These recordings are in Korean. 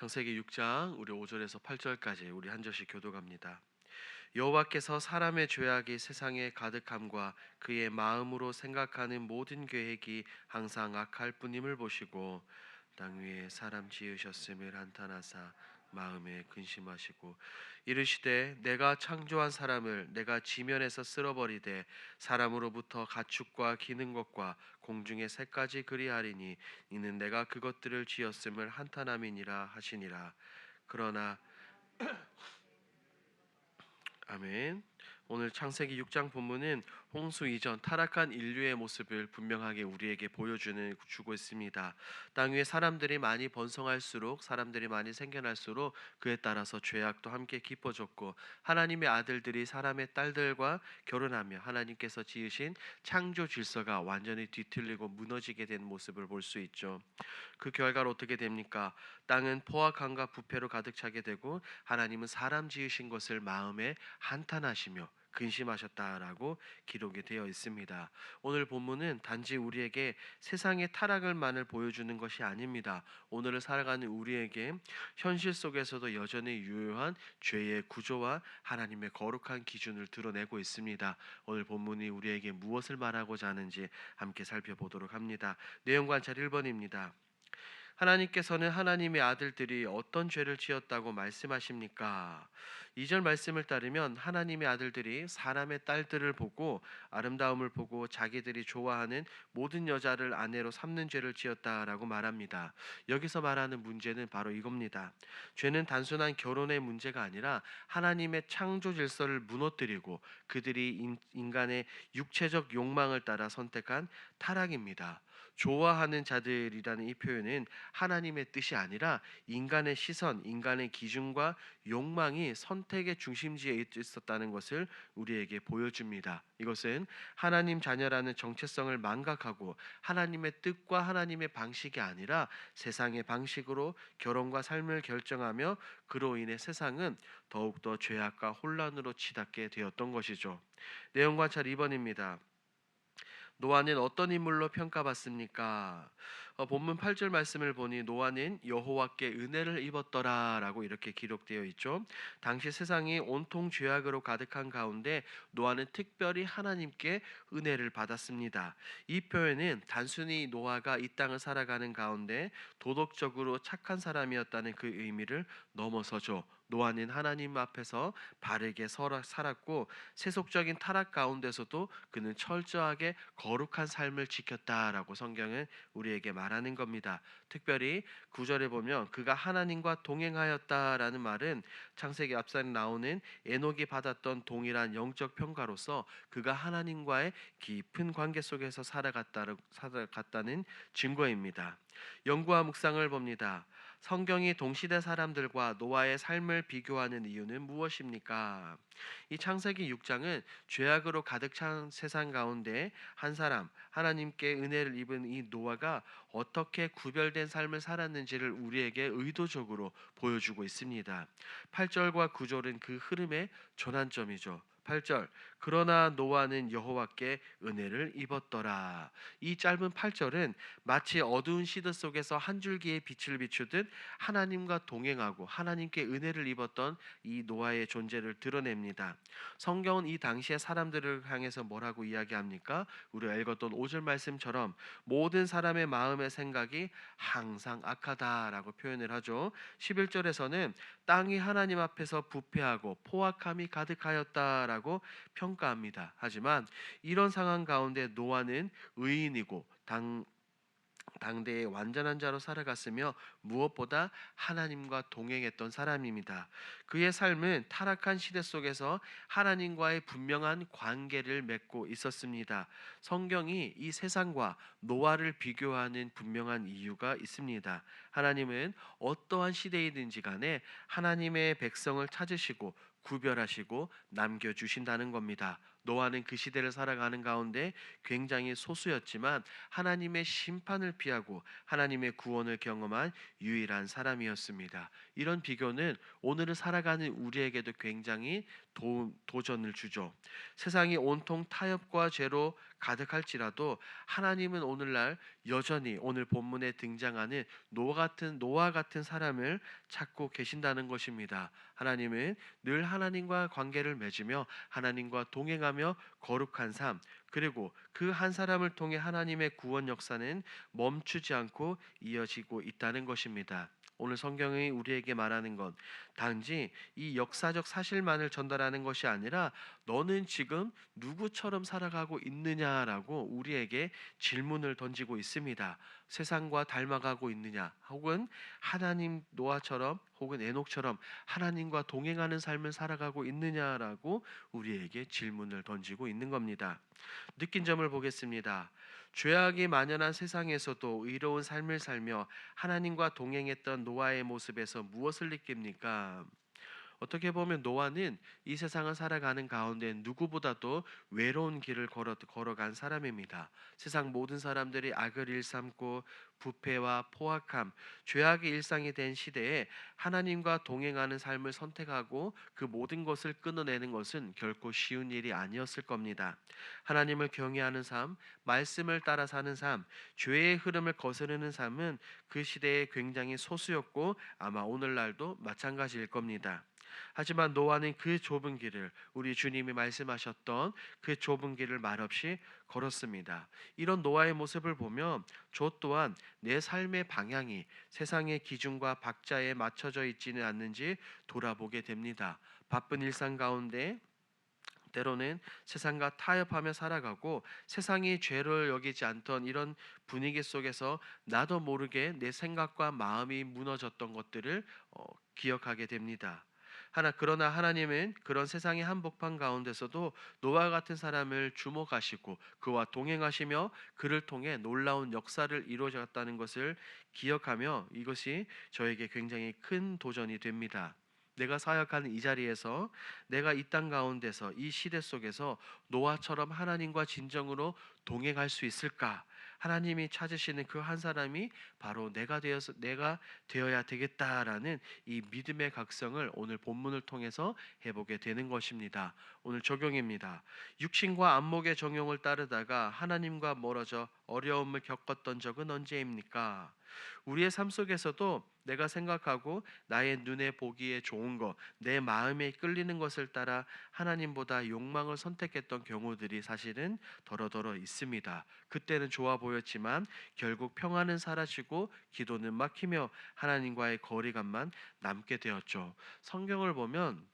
창세기 6장 우리 5절에서 8절까지 우리 한 절씩 교독합니다. 여호와께서 사람의 죄악이 세상에 가득함과 그의 마음으로 생각하는 모든 계획이 항상 악할 뿐임을 보시고 땅 위에 사람 지으셨음을 한탄하사 마음에 근심하시고 이르시되 내가 창조한 사람을 내가 지면에서 쓸어버리되 사람으로부터 가축과 기는 것과 공중의 새까지 그리하리니 이는 내가 그것들을 지었음을 한탄함이니라 하시니라. 그러나 아멘. 오늘 창세기 6장 본문은 홍수 이전 타락한 인류의 모습을 분명하게 우리에게 주고 있습니다. 땅 위에 사람들이 많이 번성할수록 사람들이 많이 생겨날수록 그에 따라서 죄악도 함께 깊어졌고 하나님의 아들들이 사람의 딸들과 결혼하며 하나님께서 지으신 창조 질서가 완전히 뒤틀리고 무너지게 된 모습을 볼 수 있죠. 그 결과로 어떻게 됩니까? 땅은 포악함과 부패로 가득 차게 되고 하나님은 사람 지으신 것을 마음에 한탄하시며 근심하셨다라고 기록이 되어 있습니다. 오늘 본문은 단지 우리에게 세상의 타락을만을 보여주는 것이 아닙니다. 오늘을 살아가는 우리에게 현실 속에서도 여전히 유효한 죄의 구조와 하나님의 거룩한 기준을 드러내고 있습니다. 오늘 본문이 우리에게 무엇을 말하고자 하는지 함께 살펴보도록 합니다. 내용 관찰 1번입니다. 하나님께서는 하나님의 아들들이 어떤 죄를 지었다고 말씀하십니까? 2절 말씀을 따르면 하나님의 아들들이 사람의 딸들을 보고 아름다움을 보고 자기들이 좋아하는 모든 여자를 아내로 삼는 죄를 지었다라고 말합니다. 여기서 말하는 문제는 바로 이겁니다. 죄는 단순한 결혼의 문제가 아니라 하나님의 창조 질서를 무너뜨리고 그들이 인간의 육체적 욕망을 따라 선택한 타락입니다. 좋아하는 자들이라는 이 표현은 하나님의 뜻이 아니라 인간의 시선, 인간의 기준과 욕망이 선택의 중심지에 있었다는 것을 우리에게 보여줍니다. 이것은 하나님 자녀라는 정체성을 망각하고 하나님의 뜻과 하나님의 방식이 아니라 세상의 방식으로 결혼과 삶을 결정하며 그로 인해 세상은 더욱더 죄악과 혼란으로 치닫게 되었던 것이죠. 내용 관찰 2번입니다. 노아는 어떤 인물로 평가받습니까? 본문 8절 말씀을 보니 노아는 여호와께 은혜를 입었더라라고 이렇게 기록되어 있죠. 당시 세상이 온통 죄악으로 가득한 가운데 노아는 특별히 하나님께 은혜를 받았습니다. 이 표현은 단순히 노아가 이 땅을 살아가는 가운데 도덕적으로 착한 사람이었다는 그 의미를 넘어서죠. 노아는 하나님 앞에서 바르게 살았고 세속적인 타락 가운데서도 그는 철저하게 거룩한 삶을 지켰다라고 성경은 우리에게 말하는 겁니다. 특별히 9절에 보면 그가 하나님과 동행하였다라는 말은 창세기 앞서 나오는 에녹이 받았던 동일한 영적 평가로서 그가 하나님과의 깊은 관계 속에서 살아갔다는 증거입니다. 연구와 묵상을 봅니다. 성경이 동시대 사람들과 노아의 삶을 비교하는 이유는 무엇입니까? 이 창세기 6장은 죄악으로 가득 찬 세상 가운데 한 사람, 하나님께 은혜를 입은 이 노아가 어떻게 구별된 삶을 살았는지를 우리에게 의도적으로 보여주고 있습니다. 8절과 9절은 그 흐름의 전환점이죠. 8절 그러나 노아는 여호와께 은혜를 입었더라. 이 짧은 8절은 마치 어두운 시드 속에서 한 줄기의 빛을 비추듯 하나님과 동행하고 하나님께 은혜를 입었던 이 노아의 존재를 드러냅니다. 성경은 이 당시의 사람들을 향해서 뭐라고 이야기합니까? 우리가 읽었던 5절 말씀처럼 모든 사람의 마음의 생각이 항상 악하다라고 표현을 하죠. 11절에서는 땅이 하나님 앞에서 부패하고 포악함이 가득하였다라고 평가합니다. 하지만 이런 상황 가운데 노아는 의인이고 당대의 완전한 자로 살아갔으며 무엇보다 하나님과 동행했던 사람입니다. 그의 삶은 타락한 시대 속에서 하나님과의 분명한 관계를 맺고 있었습니다. 성경이 이 세상과 노아를 비교하는 분명한 이유가 있습니다. 하나님은 어떠한 시대이든지 간에 하나님의 백성을 찾으시고 구별하시고 남겨주신다는 겁니다. 노아는 그 시대를 살아가는 가운데 굉장히 소수였지만 하나님의 심판을 피하고 하나님의 구원을 경험한 유일한 사람이었습니다. 이런 비교는 오늘을 살아가는 우리에게도 굉장히 도전을 주죠. 세상이 온통 타협과 죄로 가득할지라도 하나님은 오늘날 여전히 오늘 본문에 등장하는 노아 같은 사람을 찾고 계신다는 것입니다. 하나님은 늘 하나님과 관계를 맺으며 하나님과 동행하며 거룩한 삶, 그리고 그 한 사람을 통해 하나님의 구원 역사는 멈추지 않고 이어지고 있다는 것입니다. 오늘 성경이 우리에게 말하는 건 단지 이 역사적 사실만을 전달하는 것이 아니라 너는 지금 누구처럼 살아가고 있느냐라고 우리에게 질문을 던지고 있습니다. 세상과 닮아가고 있느냐, 혹은 하나님 노아처럼 혹은 에녹처럼 하나님과 동행하는 삶을 살아가고 있느냐라고 우리에게 질문을 던지고 있는 겁니다. 느낀 점을 보겠습니다. 죄악이 만연한 세상에서도 의로운 삶을 살며 하나님과 동행했던 노아의 모습에서 무엇을 느낍니까? 어떻게 보면 노아는 이 세상을 살아가는 가운데 누구보다도 외로운 길을 걸어간 사람입니다. 세상 모든 사람들이 악을 일삼고 부패와 포악함, 죄악의 일상이 된 시대에 하나님과 동행하는 삶을 선택하고 그 모든 것을 끊어내는 것은 결코 쉬운 일이 아니었을 겁니다. 하나님을 경외하는 삶, 말씀을 따라 사는 삶, 죄의 흐름을 거스르는 삶은 그 시대에 굉장히 소수였고 아마 오늘날도 마찬가지일 겁니다. 하지만 노아는 그 좁은 길을, 우리 주님이 말씀하셨던 그 좁은 길을 말없이 걸었습니다. 이런 노아의 모습을 보면 저 또한 내 삶의 방향이 세상의 기준과 박자에 맞춰져 있지는 않는지 돌아보게 됩니다. 바쁜 일상 가운데 때로는 세상과 타협하며 살아가고 세상이 죄를 여기지 않던 이런 분위기 속에서 나도 모르게 내 생각과 마음이 무너졌던 것들을 기억하게 됩니다. 그러나 하나님은 그런 세상의 한복판 가운데서도 노아 같은 사람을 주목하시고 그와 동행하시며 그를 통해 놀라운 역사를 이루어졌다는 것을 기억하며 이것이 저에게 굉장히 큰 도전이 됩니다. 내가 사역하는 이 자리에서 내가 이 땅 가운데서 이 시대 속에서 노아처럼 하나님과 진정으로 동행할 수 있을까? 하나님이 찾으시는 그 한 사람이 바로 내가 되어야 되겠다라는 이 믿음의 각성을 오늘 본문을 통해서 해보게 되는 것입니다. 오늘 적용입니다. 육신과 안목의 정욕을 따르다가 하나님과 멀어져 어려움을 겪었던 적은 언제입니까? 우리의 삶 속에서도 내가 생각하고 나의 눈에 보기에 좋은 것, 내 마음에 끌리는 것을 따라 하나님보다 욕망을 선택했던 경우들이 사실은 더러더러 있습니다. 그때는 좋아 보였지만 결국 평안은 사라지고 기도는 막히며 하나님과의 거리감만 남게 되었죠. 성경을 보면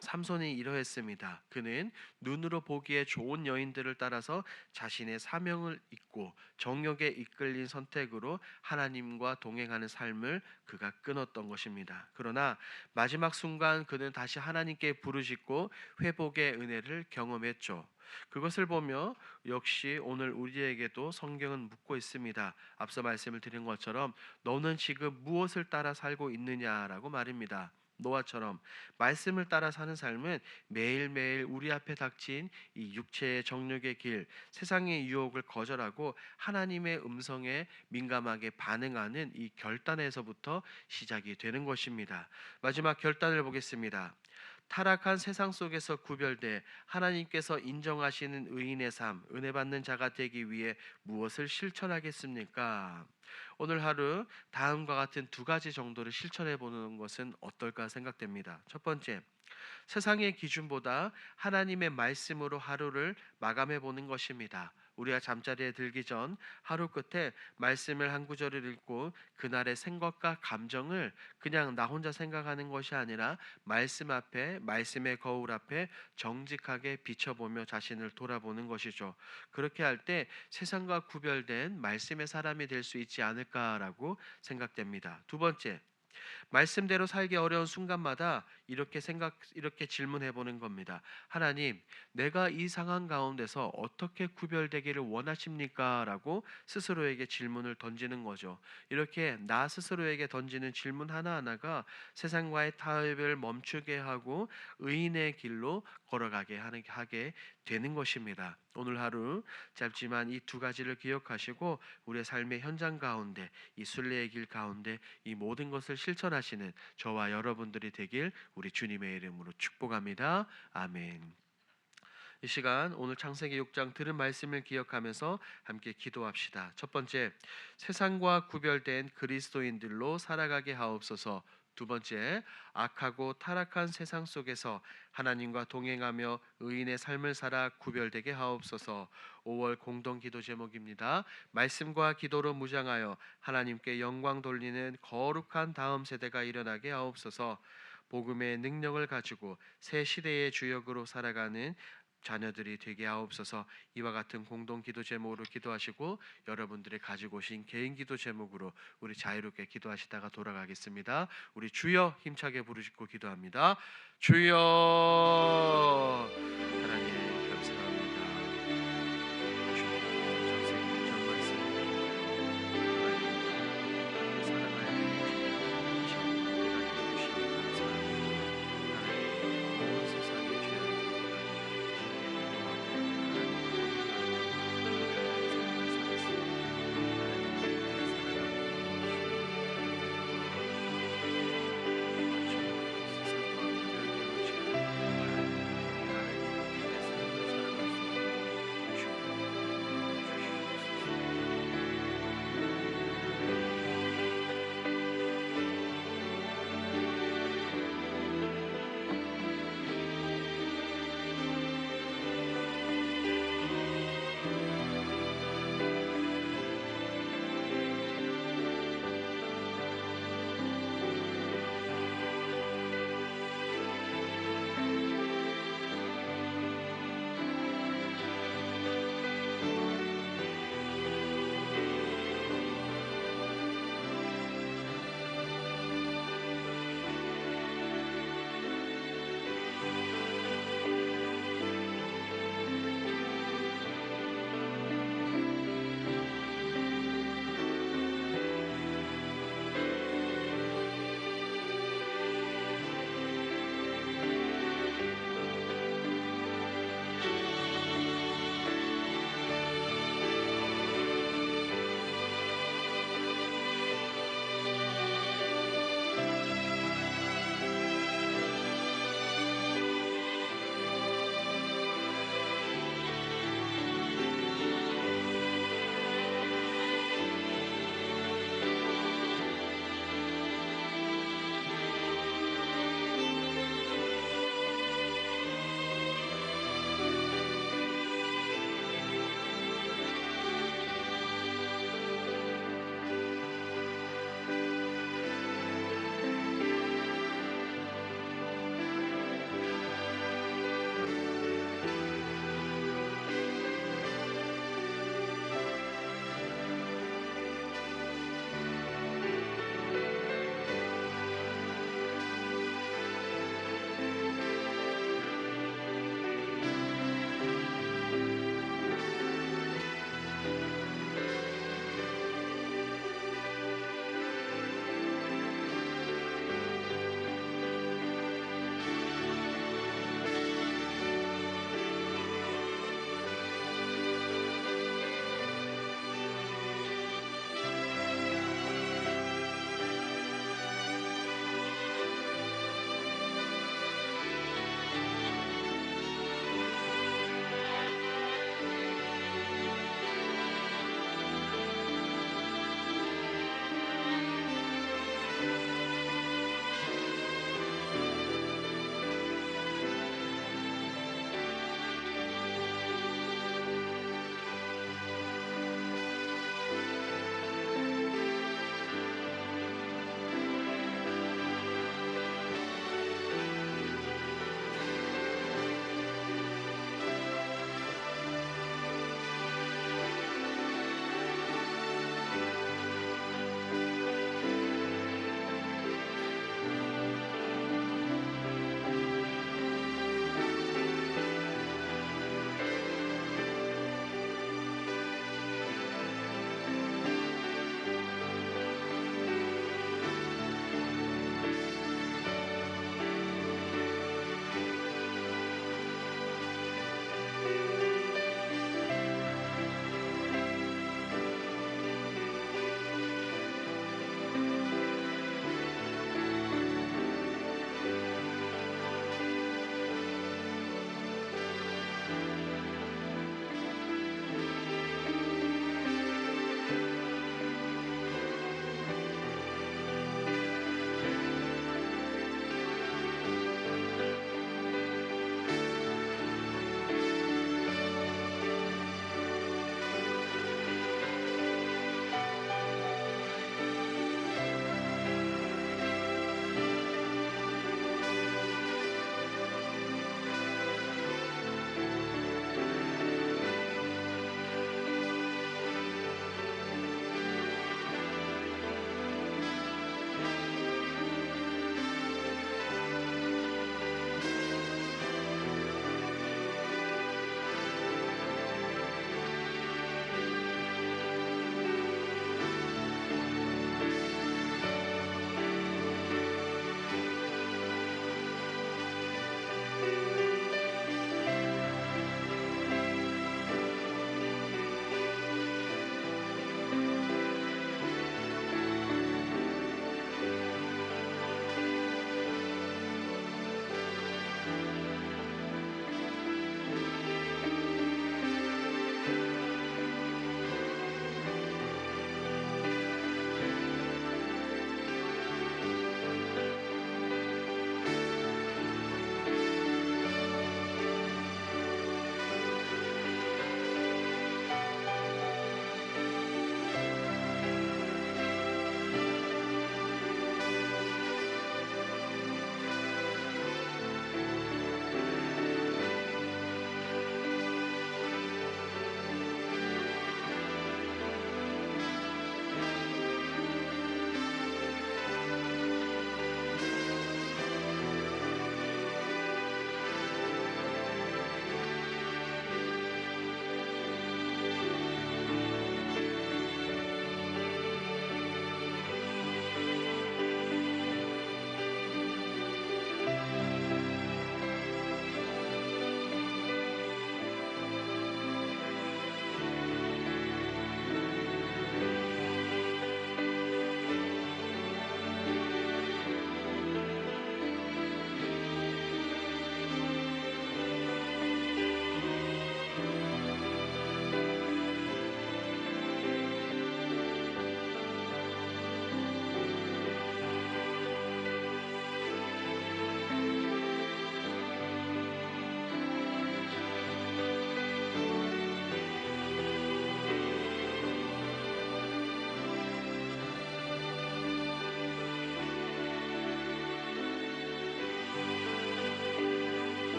삼손이 이러했습니다. 그는 눈으로 보기에 좋은 여인들을 따라서 자신의 사명을 잊고 정욕에 이끌린 선택으로 하나님과 동행하는 삶을 그가 끊었던 것입니다. 그러나 마지막 순간 그는 다시 하나님께 부르짖고 회복의 은혜를 경험했죠. 그것을 보며 역시 오늘 우리에게도 성경은 묻고 있습니다. 앞서 말씀을 드린 것처럼 너는 지금 무엇을 따라 살고 있느냐라고 말입니다. 노아처럼 말씀을 따라 사는 삶은 매일매일 우리 앞에 닥친 이 육체의 정욕의 길, 세상의 유혹을 거절하고 하나님의 음성에 민감하게 반응하는 이 결단에서부터 시작이 되는 것입니다. 마지막 결단을 보겠습니다. 타락한 세상 속에서 구별돼 하나님께서 인정하시는 의인의 삶, 은혜 받는 자가 되기 위해 무엇을 실천하겠습니까? 오늘 하루 다음과 같은 두 가지 정도를 실천해 보는 것은 어떨까 생각됩니다. 첫 번째, 세상의 기준보다 하나님의 말씀으로 하루를 마감해 보는 것입니다. 우리가 잠자리에 들기 전 하루 끝에 말씀을 한 구절을 읽고 그날의 생각과 감정을 그냥 나 혼자 생각하는 것이 아니라 말씀 앞에, 말씀의 거울 앞에 정직하게 비춰보며 자신을 돌아보는 것이죠. 그렇게 할 때 세상과 구별된 말씀의 사람이 될 수 있지 않을까라고 생각됩니다. 두 번째, 말씀대로 살기 어려운 순간마다 이렇게 질문해 보는 겁니다. 하나님, 내가 이 상황 가운데서 어떻게 구별되기를 원하십니까? 라고 스스로에게 질문을 던지는 거죠. 이렇게 나 스스로에게 던지는 질문 하나하나가 세상과의 타협을 멈추게 하고 의인의 길로 걸어가게 하게 되는 것입니다. 오늘 하루 짧지만 이 두 가지를 기억하시고 우리의 삶의 현장 가운데 이 순례의 길 가운데 이 모든 것을 실천하시는 저와 여러분들이 되길 우리 주님의 이름으로 축복합니다. 아멘. 이 시간 오늘 창세기 6장 들은 말씀을 기억하면서 함께 기도합시다. 첫 번째, 세상과 구별된 그리스도인들로 살아가게 하옵소서. 두 번째, 악하고 타락한 세상 속에서 하나님과 동행하며 의인의 삶을 살아 구별되게 하옵소서. 5월 공동 기도 제목입니다. 말씀과 기도로 무장하여 하나님께 영광 돌리는 거룩한 다음 세대가 일어나게 하옵소서. 복음의 능력을 가지고 새 시대의 주역으로 살아가는 자녀들이 되게 하옵소서. 이와 같은 공동 기도 제목으로 기도하시고 여러분들이 가지고 오신 개인 기도 제목으로 우리 자유롭게 기도하시다가 돌아가겠습니다. 우리 주여 힘차게 부르시고 기도합니다. 주여. 하나님,